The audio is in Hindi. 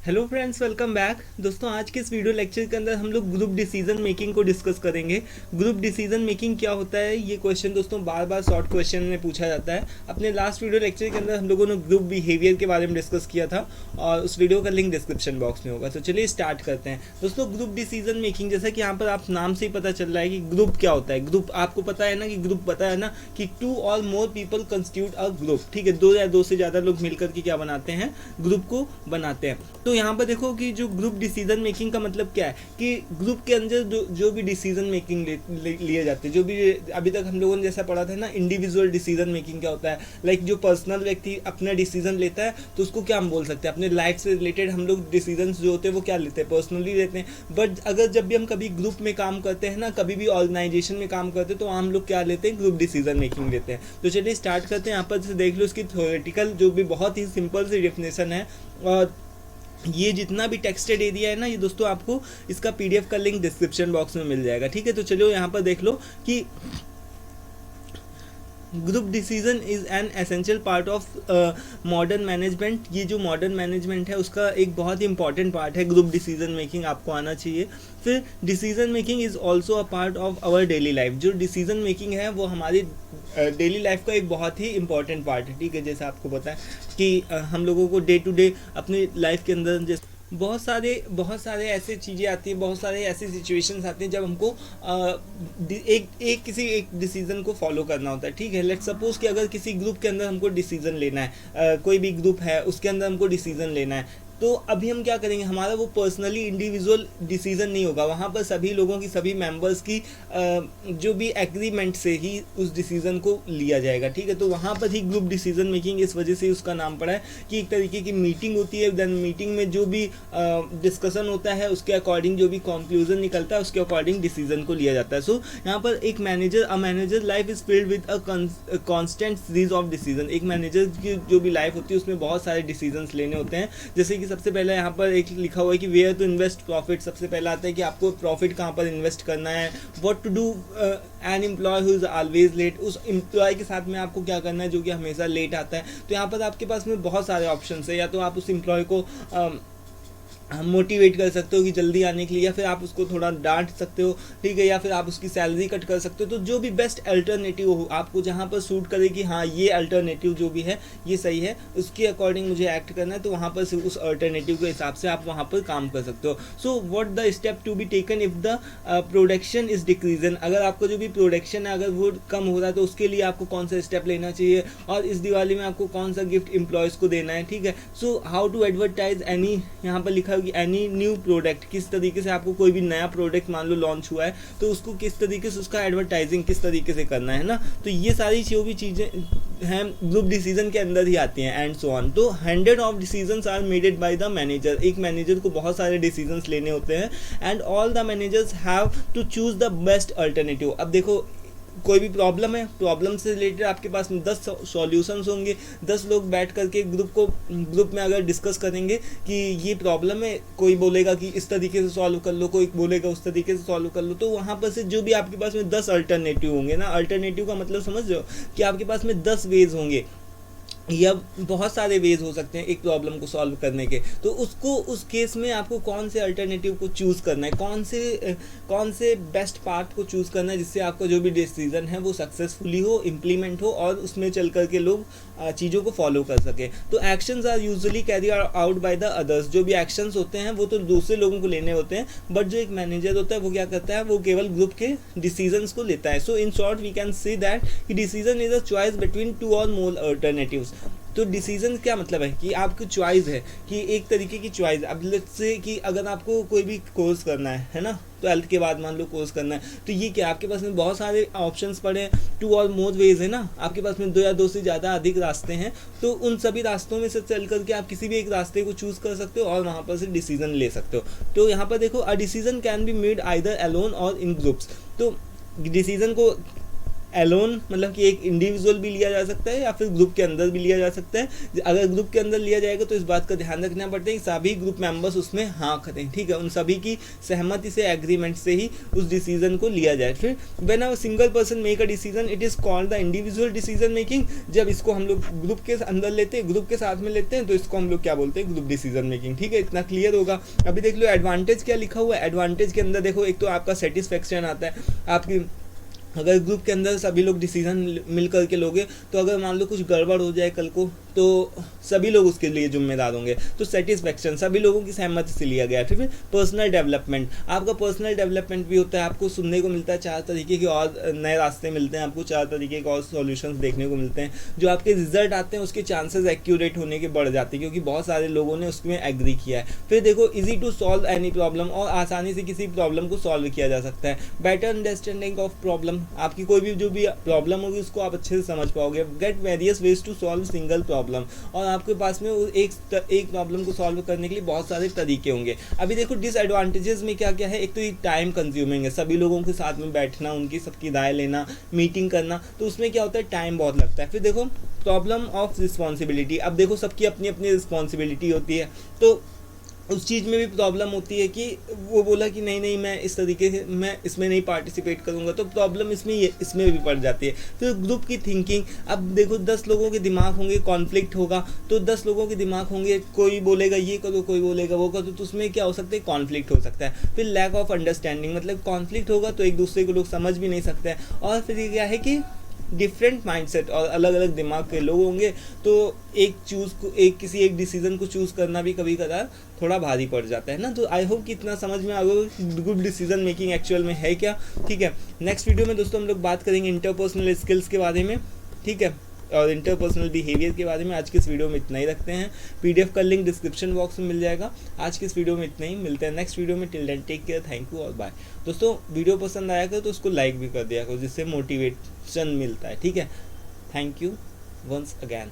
Hello friends, welcome back. दोस्तों, आज के इस वीडियो लेक्चर के अंदर हम लोग ग्रुप डिसीजन मेकिंग को डिस्कस करेंगे। ग्रुप डिसीजन मेकिंग क्या होता है, ये क्वेश्चन दोस्तों बार बार शॉर्ट क्वेश्चन में पूछा जाता है। अपने लास्ट वीडियो लेक्चर के अंदर हम लोगों ने ग्रुप बिहेवियर के बारे में डिस्कस किया था और उस वीडियो का लिंक डिस्क्रिप्शन बॉक्स में होगा। तो चलिए स्टार्ट करते हैं। दोस्तों, ग्रुप डिसीजन मेकिंग, जैसा कि यहाँ पर आप नाम से ही पता चल रहा है कि ग्रुप क्या होता है। ग्रुप आपको पता है ना कि ग्रुप पता है ना कि 2 और more people constitute a group. ठीक है, 2 या 2 से ज़्यादा लोग मिलकर के क्या बनाते हैं, ग्रुप को बनाते हैं। तो यहाँ पर देखो कि जो ग्रुप डिसीजन मेकिंग का मतलब क्या है कि ग्रुप के अंदर जो भी डिसीजन मेकिंग लिए जाते हैं, जो भी अभी तक हम लोगों ने जैसा पढ़ा था ना, इंडिविजुअल डिसीजन मेकिंग क्या होता है। लाइक जो पर्सनल व्यक्ति अपना डिसीजन लेता है तो उसको क्या हम बोल सकते हैं, अपने लाइफ से रिलेटेड हम लोग डिसीजन जो होते हैं वो क्या लेते हैं, पर्सनली लेते हैं। बट अगर जब भी हम कभी ग्रुप में काम करते हैं ना, कभी भी ऑर्गेनाइजेशन में काम करते हैं, तो हम लोग क्या लेते हैं, ग्रुप डिसीजन मेकिंग लेते हैं। तो चलिए स्टार्ट करते हैं। यहाँ पर देख लो इसकी थ्योरेटिकल जो भी बहुत ही सिंपल सी डेफिनेशन है। और ये जितना भी टेक्स्टेड एरिया है ना, ये दोस्तों आपको इसका पीडीएफ का लिंक डिस्क्रिप्शन बॉक्स में मिल जाएगा। ठीक है, तो चलो यहाँ पर देख लो कि group decision is an essential part of modern management. ये जो मॉडर्न मैनेजमेंट है उसका एक बहुत ही इंपॉर्टेंट पार्ट है। ग्रुप डिसीजन मेकिंग आपको आना चाहिए। फिर decision making is also a part of our daily life. जो डिसीजन मेकिंग है वो हमारी डेली लाइफ का एक बहुत ही इंपॉर्टेंट पार्ट है। ठीक है, जैसे आपको पता है कि हम लोगों को डे टू डे अपनी लाइफ के अंदर जैसे बहुत सारे ऐसे चीज़ें आती हैं, बहुत सारे ऐसे सिचुएशंस आती हैं जब हमको किसी एक डिसीज़न को फॉलो करना होता है। ठीक है, लेट्स सपोज कि अगर किसी ग्रुप के अंदर हमको डिसीज़न लेना है, कोई भी ग्रुप है उसके अंदर हमको डिसीज़न लेना है, तो अभी हम क्या करेंगे, हमारा वो पर्सनली इंडिविजुअल डिसीजन नहीं होगा। वहाँ पर सभी लोगों की, सभी मेंबर्स की जो भी एग्रीमेंट से ही उस डिसीज़न को लिया जाएगा। ठीक है, तो वहाँ पर ही ग्रुप डिसीजन मेकिंग इस वजह से उसका नाम पड़ा है कि एक तरीके की मीटिंग होती है। देन मीटिंग में जो भी डिस्कशन होता है उसके अकॉर्डिंग जो भी कंक्लूजन निकलता है उसके अकॉर्डिंग डिसीजन को लिया जाता है। सो यहाँ पर एक manager life is filled with a constant series of decision. एक मैनेजर की जो भी लाइफ होती है उसमें बहुत सारे डिसीजन लेने होते हैं। जैसे कि सबसे पहले यहाँ पर एक लिखा हुआ है कि वेयर टू इन्वेस्ट प्रॉफिट। सबसे पहला आता है कि आपको प्रॉफिट कहाँ पर इन्वेस्ट करना है। What to do an employee who is always late. उस एम्प्लॉय के साथ में आपको क्या करना है जो कि हमेशा लेट आता है। तो यहाँ पर आपके पास में बहुत सारे ऑप्शन है। या तो आप उस एम्प्लॉय को मोटिवेट कर सकते हो कि जल्दी आने के लिए, या फिर आप उसको थोड़ा डांट सकते हो। ठीक है, या फिर आप उसकी सैलरी कट कर सकते हो। तो जो भी बेस्ट अल्टरनेटिव हो, आपको जहाँ पर सूट करे कि हाँ ये अल्टरनेटिव जो भी है ये सही है, उसके अकॉर्डिंग मुझे एक्ट करना है, तो वहाँ पर सिर्फ उस अल्टरनेटिव के हिसाब से आप वहाँ पर काम कर सकते हो। So what the step to be taken if the production is decreasing. अगर आपका जो भी प्रोडक्शन है अगर वो कम हो रहा है तो उसके लिए आपको कौन सा स्टेप लेना चाहिए, और इस दिवाली में आपको कौन सा गिफ्ट एम्प्लॉयज़ को देना है। ठीक है, so how to advertise any, यहाँ पर लिखा कि एनी न्यू प्रोडक्ट, किस तरीके से आपको कोई भी नया प्रोडक्ट मान लो लॉन्च हुआ है तो उसको किस तरीके से उसका एडवर्टाइजिंग किस तरीके से करना है ना। तो ये सारी जो भी चीज़ें हैं ग्रुप डिसीजन के अंदर ही आती हैं एंड सो ऑन। तो 100 of decisions are maded by the manager. एक मैनेजर को बहुत सारे डिसीजंस लेने होते हैं and all the managers have to choose the best alternative. अब देखो कोई भी प्रॉब्लम है, प्रॉब्लम से रिलेटेड आपके पास में 10 सॉल्यूशंस होंगे। 10 लोग बैठ करके ग्रुप में अगर डिस्कस करेंगे कि ये प्रॉब्लम है, कोई बोलेगा कि इस तरीके से सॉल्व कर लो, कोई बोलेगा उस तरीके से सॉल्व कर लो, तो वहाँ पर से जो भी आपके पास में 10 अल्टरनेटिव होंगे ना, अल्टरनेटिव का मतलब समझ रहे हो कि आपके पास में 10 वेज होंगे या बहुत सारे वेज हो सकते हैं एक प्रॉब्लम को सॉल्व करने के। तो उसको उस केस में आपको कौन से अल्टरनेटिव को चूज़ करना है, कौन से बेस्ट पार्ट को चूज़ करना है जिससे आपका जो भी डिसीजन है वो सक्सेसफुली हो, इम्प्लीमेंट हो और उसमें चल करके लोग चीज़ों को फॉलो कर सके। तो actions are usually carry out by the others. जो भी एक्शंस होते हैं वो तो दूसरे लोगों को लेने होते हैं, बट जो एक मैनेजर होता है वो क्या करता है, वो केवल ग्रुप के डिसीजंस को लेता है। So in short we can say that कि decision is a choice between 2 और मोर अल्टरनेटिव्स। तो डिसीजन क्या मतलब है कि आपकी चॉइस है कि एक तरीके की चॉइस। अब लेट्स से कि अगर आपको कोई भी कोर्स करना है ना, 12th के बाद मान लो कोर्स करना है, तो ये क्या आपके पास में बहुत सारे ऑप्शंस पड़े हैं, 2 और मोर वेज है ना, आपके पास में 2 या 2 से ज़्यादा अधिक रास्ते हैं। तो उन सभी रास्तों में से चल करके आप किसी भी एक रास्ते को चूज़ कर सकते हो और वहाँ पर से डिसीजन ले सकते हो। तो यहाँ पर देखो, a decision can be made either alone और इन ग्रुप्स। तो डिसीजन को एलोन मतलब कि एक इंडिविजुअल भी लिया जा सकता है या फिर ग्रुप के अंदर भी लिया जा सकता है। अगर ग्रुप के अंदर लिया जाएगा तो इस बात का ध्यान रखना पड़ता है कि सभी ग्रुप मेंबर्स उसमें हाँ करें, ठीक है, उन सभी की सहमति से, एग्रीमेंट से ही उस डिसीजन को लिया जाए। फिर when a single person make a decision it is called the individual decision making. जब इसको हम लोग ग्रुप के अंदर लेते हैं, ग्रुप के साथ में लेते हैं, तो इसको हम लोग क्या बोलते हैं, ग्रुप डिसीजन मेकिंग, ठीक है। इतना क्लियर होगा। अभी देख लो एडवांटेज क्या लिखा हुआ है। एडवांटेज के अंदर देखो, एक तो आपका सेटिस्फेक्शन आता है। आपकी अगर ग्रुप के अंदर सभी लोग डिसीजन मिल करके लोगे तो अगर मान लो कुछ गड़बड़ हो जाए कल को तो सभी लोग उसके लिए जिम्मेदार होंगे। तो सेटिस्फेक्शन सभी लोगों की सहमति से लिया गया है। फिर पर्सनल डेवलपमेंट, आपका पर्सनल डेवलपमेंट भी होता है। आपको सुनने को मिलता है 4 तरीके के और नए रास्ते मिलते हैं, आपको 4 तरीके के और सॉल्यूशंस देखने को मिलते हैं। जो आपके रिजल्ट आते हैं उसके चांसेस एक्यूरेट होने के बढ़ जाते हैं क्योंकि बहुत सारे लोगों ने उसमें एग्री किया है। फिर देखो easy to solve any problem, और आसानी से किसी प्रॉब्लम को सॉल्व किया जा सकता है। बेटर अंडरस्टैंडिंग ऑफ प्रॉब्लम, आपकी कोई भी जो भी प्रॉब्लम होगी उसको आप अच्छे से समझ पाओगे। Get various ways to solve single problem, और आपके पास में एक प्रॉब्लम को सॉल्व करने के लिए बहुत सारे तरीके होंगे। अभी देखो डिसएडवांटेजेस में क्या क्या है। एक तो ये टाइम कंज्यूमिंग है, सभी लोगों के साथ में बैठना, उनकी सबकी राय लेना, मीटिंग करना, तो उसमें क्या होता है, टाइम बहुत लगता है। फिर देखो प्रॉब्लम ऑफ रिस्पॉन्सिबिलिटी, अब देखो सबकी अपनी अपनी रिस्पॉन्सिबिलिटी होती है, तो उस चीज़ में भी प्रॉब्लम होती है कि वो बोला कि नहीं नहीं मैं इस तरीके से मैं इसमें नहीं पार्टिसिपेट करूँगा, तो प्रॉब्लम इसमें भी पड़ जाती है। फिर ग्रुप की थिंकिंग, अब देखो 10 लोगों के दिमाग होंगे, कॉन्फ्लिक्ट होगा, तो 10 लोगों के दिमाग होंगे, कोई बोलेगा ये करो, कोई बोलेगा वो करो, तो उसमें क्या हो सकता है, कॉन्फ्लिक्ट हो सकता है। फिर लैक ऑफ अंडरस्टैंडिंग, मतलब कॉन्फ्लिक्ट होगा तो एक दूसरे को लोग समझ भी नहीं सकते हैं। और फिर ये क्या है कि डिफरेंट माइंडसेट और अलग अलग दिमाग के लोग होंगे, तो किसी एक डिसीजन को चूज़ करना भी कभी कदार थोड़ा भारी पड़ जाता है ना। तो आई होप कि इतना समझ में आ गया गुड डिसीजन मेकिंग एक्चुअल में है क्या, ठीक है। नेक्स्ट वीडियो में दोस्तों हम लोग बात करेंगे इंटरपर्सनल स्किल्स के बारे में, ठीक है, और इंटरपर्सनल बिहेवियर के बारे में। आज के इस वीडियो में इतना ही रखते हैं। पीडीएफ का लिंक डिस्क्रिप्शन बॉक्स में मिल जाएगा। आज के इस वीडियो में इतना ही, मिलते हैं नेक्स्ट वीडियो में। Till then take care, thank you और बाय। दोस्तों वीडियो पसंद आया करो तो उसको लाइक भी कर दिया करो, जिससे मोटिवेशन मिलता है, ठीक है। Thank you once again.